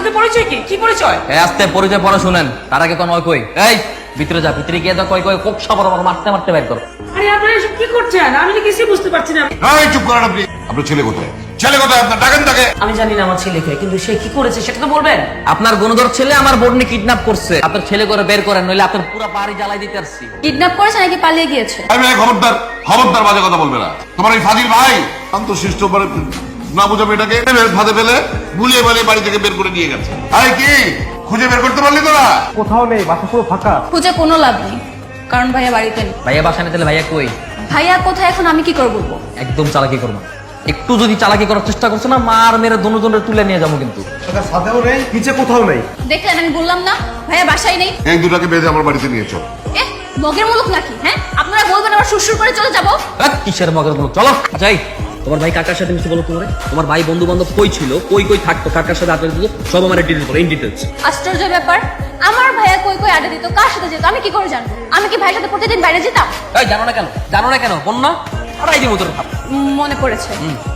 আপনাদের পরিচয় কি? কি পরিচয়? আস্তে পরিচয় পড়া শুনেন, তার আগে কোন কই এই ভিতরে যা, ভিতরে গিয়ে যা, কই কই কোক সবার আমার মারতে মারতে বের কর। আরে আপনারা এসব কি করছেন? আমি তো কিছুই বুঝতে পারছি না। এই চুপ করেন আপনি। আপনার ছেলে কোথায়? ছেলে কোথায় আপনার? ডাকেন তাকে। আমি জানি না আমার ছেলেকে, কিন্তু সে কি করেছে সেটা তো বলবেন। আপনার গুণধর ছেলে আমার বোনকে কিডন্যাপ করছে, আপনার ছেলে করে বের করেন, নইলে আপনার পুরো বাড়ি জ্বালাই দিতে আসছি। কিডন্যাপ করেছে নাকি পালিয়ে গিয়েছে? আমি খবরদার খবরদার বাজে কথা বলবে না। তোমার এই ফাজিল ভাই শান্তশিষ্ট না বুঝা মেয়েটাকে ফাঁদে ফেলে বুলিয়ে বালিয়ে বাড়ি থেকে বের করে নিয়ে গেছে। আরে কি খুঁজে বের করতে পারলি তোরা? কোথাও নেই, বাসা পুরো ফাঁকা। খুঁজে কোনো লাভ নেই, কারণ ভাইয়া বাড়িতে নেই। ভাইয়া বাসা নিতে ভাইয়া কই? ভাইয়া কোথায় এখন আমি কি করে বলবো? একদম চালাকি করবো, একটু যদি চালাকি করার চেষ্টা করছো না মার মেরে দুজনের তুলে নিয়ে যাবো কিন্তু। সাথেও নেই, নিচে কোথাও নেই। দেখলেন আমি বললাম না ভাইয়া বাসায় নেই। এই দুটাকে বেঁধে আমার বাড়িতে নিয়েছো। মগের মুলুক নাকি? হ্যাঁ, আপনারা বলবেন আবার সুরসুর করে চলে যাবো? কিসের মগের মুলুক? চলো যাই। তোমার ভাই কাকার সাথে মিশতে বলো তোমার? তোমার ভাই বন্ধু বান্ধব কই ছিল, কই কই থাকতো, কাকার সাথে আড্ডা দিত, সব আমার ডিটেইলস বলো, ইন ডিটেইলস। আশ্চর্য ব্যাপার, আমার ভাইয়া কই কই আড্ডা দিত, কার সাথে যেত আমি কি করে জানবো? আমি কি ভাইয়ের সাথে প্রতিদিন বাইরে যেতাম? এই জানো না কেন? জানো না কেন? কোন না আড়াই দিব তোর ভাব। মনে পড়েছে,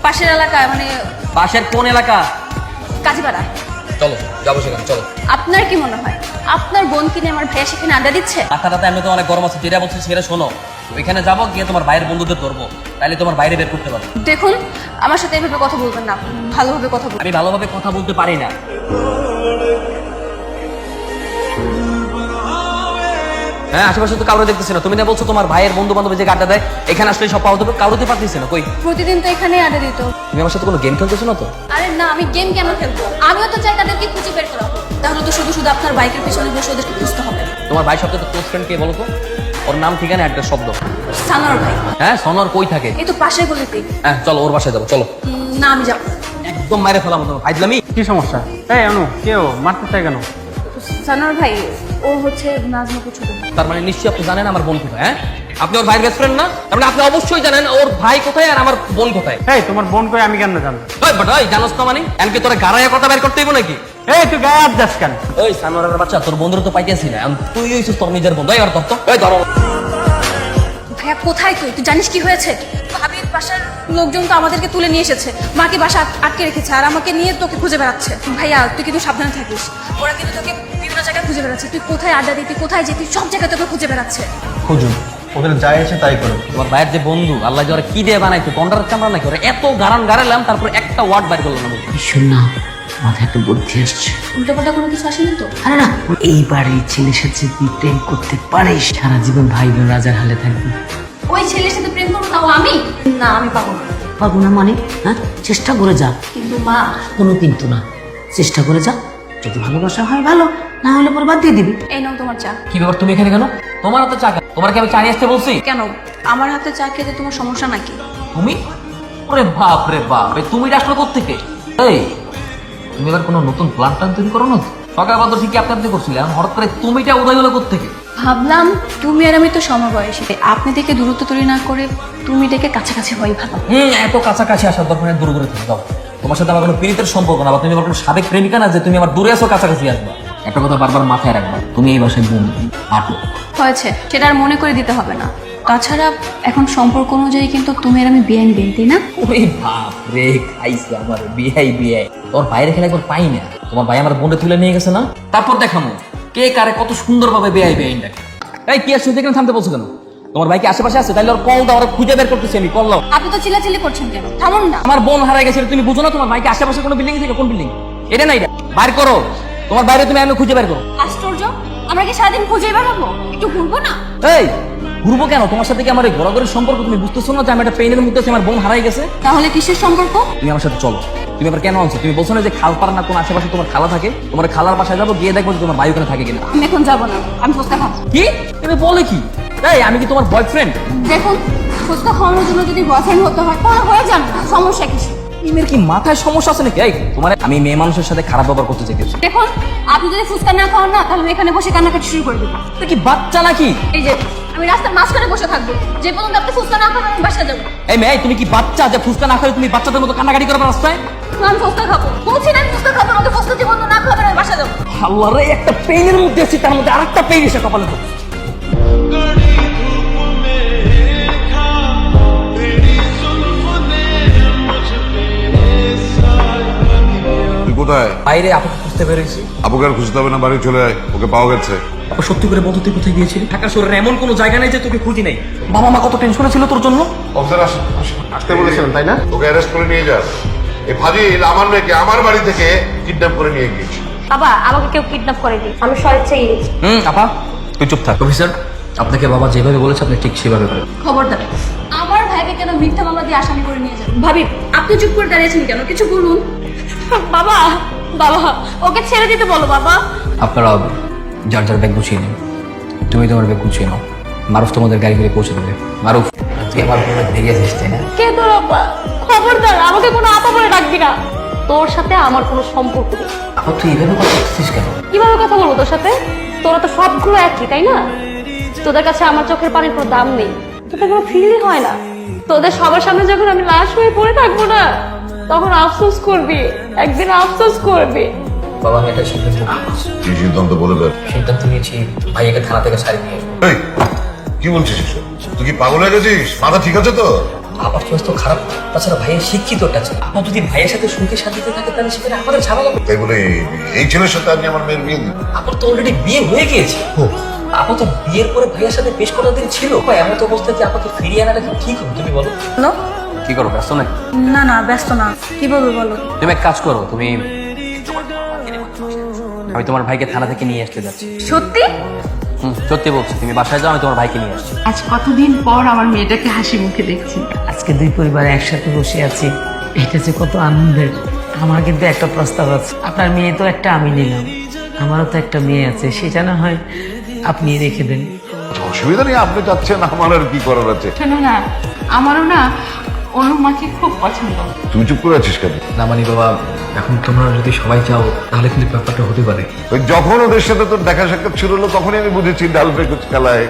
পাশের এলাকায় মানে পাশের কোন এলাকা? কাজীপাড়া। চলো যাবো সেখানে, চলো। আপনার কি মনে হয় আপনার বোন কিনে আমার ভাইয়া সেখানে আড্ডা দিচ্ছে? মাথাটাতে আমি তো অনেক গরম আছে, যেটা বলছি সেটা শোনো। ওইখানে যাবো, গিয়ে তোমার বাইরের বন্ধুদের ধরবো, তাইলে তোমার বাইরে বের করতে পারবো। দেখুন আমার সাথে এভাবে কথা বলবেন না, ভালোভাবে কথা বলবেন। আমি ভালোভাবে কথা বলতে পারি না। হ্যাঁ, আশেপাশে তো কাউরে দেখতেছি না। তুমি না বলছো তোমার ভাইয়ের বন্ধু বান্ধব যে আড্ডা দেয়, এখানে আসলে সব পাওয়া যাবে, কাউরে পারতেছি না। কই? প্রতিদিন তো এখানে আড্ডা দিত। তুমি আমার সাথে কোনো গেম খেলতেছো না তো? আরে না, আমি গেম কেন খেলবো? আমিও তো চাই তাদেরকে খুঁজে বের করা হোক। তাহলে তো শুধু শুধু আপনার বাইকের পিছনে বসে ওদেরকে খুঁজতে হবে না। তোমার ভাই সবচেয়ে ক্লোজ ফ্রেন্ড কে বলো তো? ওর নাম ঠিকানা একটা শব্দ। সানোয়ার ভাই। হ্যাঁ, সনোয়ার কই থাকে? এই তো পাশের গলিতেই। হ্যাঁ চলো, ওর বাসায় যাবো, চলো। না আমি যাবো। একদম মাইরে ফেলাম তোমার ফাইজলামি। কি সমস্যা? এই অনু, কেউ মারতে চাই কেন? সানোয়ার ভাই ও হচ্ছে নাজমাকে ছোট ভাই। তার মানে নিশ্চয়ই আপনি জানেন আমার বোন কোথায়। হ্যাঁ, আপনি ওর ভাইয়ের বেস্ট ফ্রেন্ড না? তার মানে আপনি অবশ্যই জানেন ওর ভাই কোথায় আর আমার বোন কোথায়। এই তোমার বোন কই আমি কেন জানবো? ওই বাট ওই জানোস না মানে এমনকি তোরা গাড়াইয়া কথা বের করতে হইব নাকি? এই তুই গায়ে হাত যাস কেন? ওই সানোয়ারের বাচ্চা, তোর বন্ধুরা তো পাইতেছি না, তুই হইছিস তোর নিজের বন্ধু। আর ধর তো, এই ধরো। ভাইয়া কোথায় তুই? তুই জানিস কি হয়েছে? ভাবির বাসার লোকজন তো আমাদেরকে তুলে নিয়ে এসেছে, মাকে বাসা আটকে রেখেছে, আর আমাকে নিয়ে তোকে খুঁজে বেড়াচ্ছে। ভাইয়া তুই কিন্তু সাবধানে থাকিস, ওরা কিন্তু তোকে বিভিন্ন জায়গায় খুঁজে বেড়াচ্ছে। তুই কোথায় আড্ডা দিতি, কোথায় যেতি, সব জায়গায় তোকে খুঁজে বেড়াচ্ছে। খুঁজুন, ওদের যা ইচ্ছে তাই করো। তোমার ভাইয়ের যে বন্ধু, আল্লাহ যে ওরা কি দিয়ে বানাইছে, কন্ডার চামড়া নাকি? ওরা এত গারান গাড়ালাম, তারপর একটা ওয়ার্ড বাইর করলো না। শোন না, মাথায় একটা বুদ্ধি আসছে। উল্টোপাল্টা কোনো কিছু আসেনি তো? আরে না, এইবার এই ছেলের সাথে তুই প্রেম করতে পারিস, সারা জীবন ভাই বোন রাজার হালে থাকবি। ওই ছেলের সাথে প্রেম করবো, তাও আমি? না আমি পাবো না। পাবো না মানে? হ্যাঁ, চেষ্টা করে যা। কিন্তু মা। কোনো কিন্তু না, চেষ্টা করে যা। যদি ভালোবাসা হয় ভালো, না হলে পরে বাদ দিয়ে দিবি। এই নাও তোমার চা। কি ব্যাপার, তুমি এখানে কেন? তোমার হাতে চা কেন? তোমার কি আমি চা নিয়ে আসতে বলছি? কেন আমার হাতে চা খেতে তোমার সমস্যা নাকি? তুমি? ওরে বাপ রে বাপ, তুমি আসলে কোত্থেকে? এই তুমি এবার কোনো নতুন প্ল্যান টান তৈরি করো না? সকালবেলা তো ঠিকই আপনি করছিলে, এখন হঠাৎ করে তুমিটা উদয় হলো কোত্থেকে? ভাবলাম তুমি আর আমি তো সমবয়সী, আপনি থেকে দূরত্ব তৈরি না করে তুমি ডেকে কাছাকাছি হই ভালো। এত কাছাকাছি আসার দরকার নেই, দূরে দূরে থেকে যাও। তোমার সাথে আমার কোনো পীড়িতের সম্পর্ক না, বা তুমি আমার কোনো সাবেক প্রেমিকা না যে তুমি আমার দূরে আসো কাছাকাছি আসবা। একটা কথা বারবার মাথায় রাখবা, তুমি এই বাসায় বন্দি। আটো হয়েছে, সেটা আর মনে করে দিতে হবে না। তাছাড়া এখন সম্পর্ক অনুযায়ী কিন্তু তুমি আর আমি বিয়ে নিবেন, তাই না? ওরে বাপ রে, খাইছে আমার বিয়াই বিয়াই। তোর বাইরে খেলা একবার পাই না, তোমার ভাই আমার বোনটা তুলে নিয়ে গেছে না, তারপর দেখামো কে কারে কত সুন্দরভাবে বেআই বেআইন ডাকে। এই কি আসছে দেখেন, থামতে বলছো কেন? তোমার ভাই কি আশেপাশে আছে? তাইলে ওর কল দাও, ওরা খুঁজে বের করতেছি আমি, কল দাও। আপনি তো চিল্লাচিল্লি করছেন কেন? থামুন না। আমার বোন হারাই গেছে, তুমি বুঝো না? তোমার ভাইকে আশেপাশে কোনো বিল্ডিং থেকে, কোন বিল্ডিং এটা? না এটা বাইর করো, তোমার বাইরে তুমি আমি খুঁজে বের করো। আশ্চর্য, আমরা কি সারাদিন খুঁজেই বেড়াবো? একটু ঘুরবো না? এই ঘুরবো কেন? তোমার সাথে কি আমার এই ঘোরাঘুরির সম্পর্ক? তুমি বুঝতেছো না যে আমি একটা পেইনের মধ্যে আছি, আমার বোন হারাই গেছে? তাহলে কিসের সম্পর্ক? তুমি আমার সাথে চলো। তুমি আবার কেন আনছো? তুমি বলছো না যে খালপাড়া না কোন আশেপাশে তোমার খালা থাকে? তোমার খালার বাসায় যাবো, গিয়ে দেখবো যে তোমার ভাই ওখানে থাকে কিনা। আমি এখন যাবো না, আমি ফুচকা খাবো। কি তুমি বলে কি? এই আমি কি তোমার বয়ফ্রেন্ড? দেখুন, ফুচকা খাওয়ানোর জন্য যদি বয়ফ্রেন্ড হতে হয় তাহলে হয়ে যান না, সমস্যা কিছু। মেয়ের কি মাথায় সমস্যা আছে নাকি? এই তোমার আমি মেয়ে মানুষের সাথে খারাপ ব্যবহার করতে চাইতেছি? দেখুন, আপনি যদি ফুচকা না খাওয়ান না, তাহলে আমি এখানে বসে কান্নাকাটি শুরু করে দেবো। তুই কি বাচ্চা নাকি? এই যে আমি রাস্তার মাঝখানে বসে থাকবো, যে পর্যন্ত আপনি ফুচকা না খাবেন আমি বাসা যাবো। এই মেয়ে, তুমি কি বাচ্চা যে ফুচকা না খাবে তুমি বাচ্চাদের মতো কান্নাকাটি করবে রাস্তায়? আমি ফুচকা খাবো বলছি না, আমি ফুচকা খাবো, আমাকে ফুচকা জীবন না খাবেন আমি বাসা যাবো। আল্লাহ রে, একটা পেইনের মধ্যে আছি, তার মধ্যে আরেকটা পেইন এসে কপালে ধরছে। কোথায়? বাইরে আপুকে খুঁজতে বেরোইছি। আবুকে আর খুঁজতে হবে না, বাড়ি চলে আয়, ওকে পাওয়া গেছে। আপু সত্যি করে বলতো তুই কোথায় গিয়েছিলি? ঢাকা শহরের এমন কোনো জায়গা নেই যে তোকে খুঁজি নাই। বাবা মা কত টেনশনে ছিল তোর জন্য। অফিসার আসতে বলেছিলেন তাই না? ওকে অ্যারেস্ট করে নিয়ে যান। এই ফাজিল আমার মেয়েকে আমার বাড়ি থেকে কিডন্যাপ করে নিয়ে গিয়েছে। বাবা আমাকে কেউ কিডন্যাপ করেনি, আমি স্বেচ্ছায় গেছি। আপা তুই চুপ থাক। অফিসার আপনাকে বাবা যেভাবে বলেছে আপনি ঠিক সেভাবে করেন। খবরদার আমার ভাইকে কেন মিথ্যা মামলা দিয়ে আসামি করে নিয়ে যাবেন? ভাবি আপনি চুপ করে দাঁড়িয়েছেন কেন? কিছু বলুন। বাবা বাবা ওকে ছেড়ে দিতে বলো বাবা। আপনারা যার যার ব্যাগ গুছিয়ে নিন। তুমি তোমার ব্যাগ গুছিয়ে নাও। মারুফ তোমাদের গাড়ি করে পৌঁছে দেবে। মারুফ তুই আমার ভেরিয়ে আসিস তাই না? কে তোর আপা? খবরদার আমাকে কোনো আপা বলে ডাকবি না। তোর সাথে আমার কোনো সম্পর্ক নেই। আপা তুই এভাবে কথা বলছিস কেন? কিভাবে কথা বলবো তোর সাথে? তোরা তো সবগুলো একই তাই না? তোদের কাছে আমার চোখের পানির কোনো দাম নেই, তোদের কোনো ফিলই হয় না। তোদের সবার সামনে যখন আমি লাশ হয়ে পড়ে থাকবো না, তখন আফসোস করবি, একদিন আফসোস করবি। বাবা আমি একটা সিদ্ধান্ত নিয়েছি। কি সিদ্ধান্ত বলে দেন? সিদ্ধান্ত নিয়েছি ভাইয়াকে থানা থেকে ছাড়িয়ে নিয়ে আসবো। এই, কি বলছিস এসব? তুই কি পাগল হয়ে গেছিস? মাথা ঠিক আছে তো? আমার চয়েস তো খারাপ না। তাছাড়া ভাইয়া শিক্ষিত একটা ছেলে। আপনার যদি ভাইয়ের সাথে সুখে শান্তিতে থাকে তাহলে সেখানে আমাদের ঝামেলা হবে। তাই বলে এই ছেলের সাথে আমি আমার মেয়ের বিয়ে দিব? আপনার তো অলরেডি বিয়ে হয়ে গিয়েছে। আপা তো বিয়ের পরে ভাইয়ের সাথে বেশ কটা দিন ছিল। এমন তো অবস্থায় যে আপনাকে ফিরিয়ে আনাটা কি ঠিক হবে তুমি বলো? হ্যালো? কি করো, ব্যস্ত নাকি? না না ব্যস্ত না, কি বলবো বলো। তুমি এক কাজ করো, তুমি আমি তোমার ভাইকে থানা থেকে নিয়ে আসতে যাচ্ছি। সত্যি? সত্যি বলছি, তুমি বাসায় যাও, আমি তোমার ভাইকে নিয়ে আসছি। আজ কতদিন পর আমার মেয়েটাকে হাসি মুখে দেখছি। আজকে দুই পরিবার একসাথে বসে আছি, এটা যে কত আনন্দের। আমার কিন্তু একটা প্রস্তাব আছে। আপনার মেয়ে তো একটা আমি নিলাম, আমারও তো একটা মেয়ে আছে, সেটা না হয় আপনি রেখে দেন। অসুবিধা নেই, আপনি চাচ্ছেন, আমার আর কি করার আছে। শোনো না, আমারও না অনুমাকে খুব পছন্দ। তুই চুপ করে আছিস কেন? না মানে বাবা, এখন তোমরা যদি সবাই চাও তাহলে কিন্তু ব্যাপারটা হতে পারে। ওই যখন ওদের সাথে তোর দেখা সাক্ষাৎ শুরু হলো তখনই আমি বুঝেছি ডাল বেকুচ খেলায়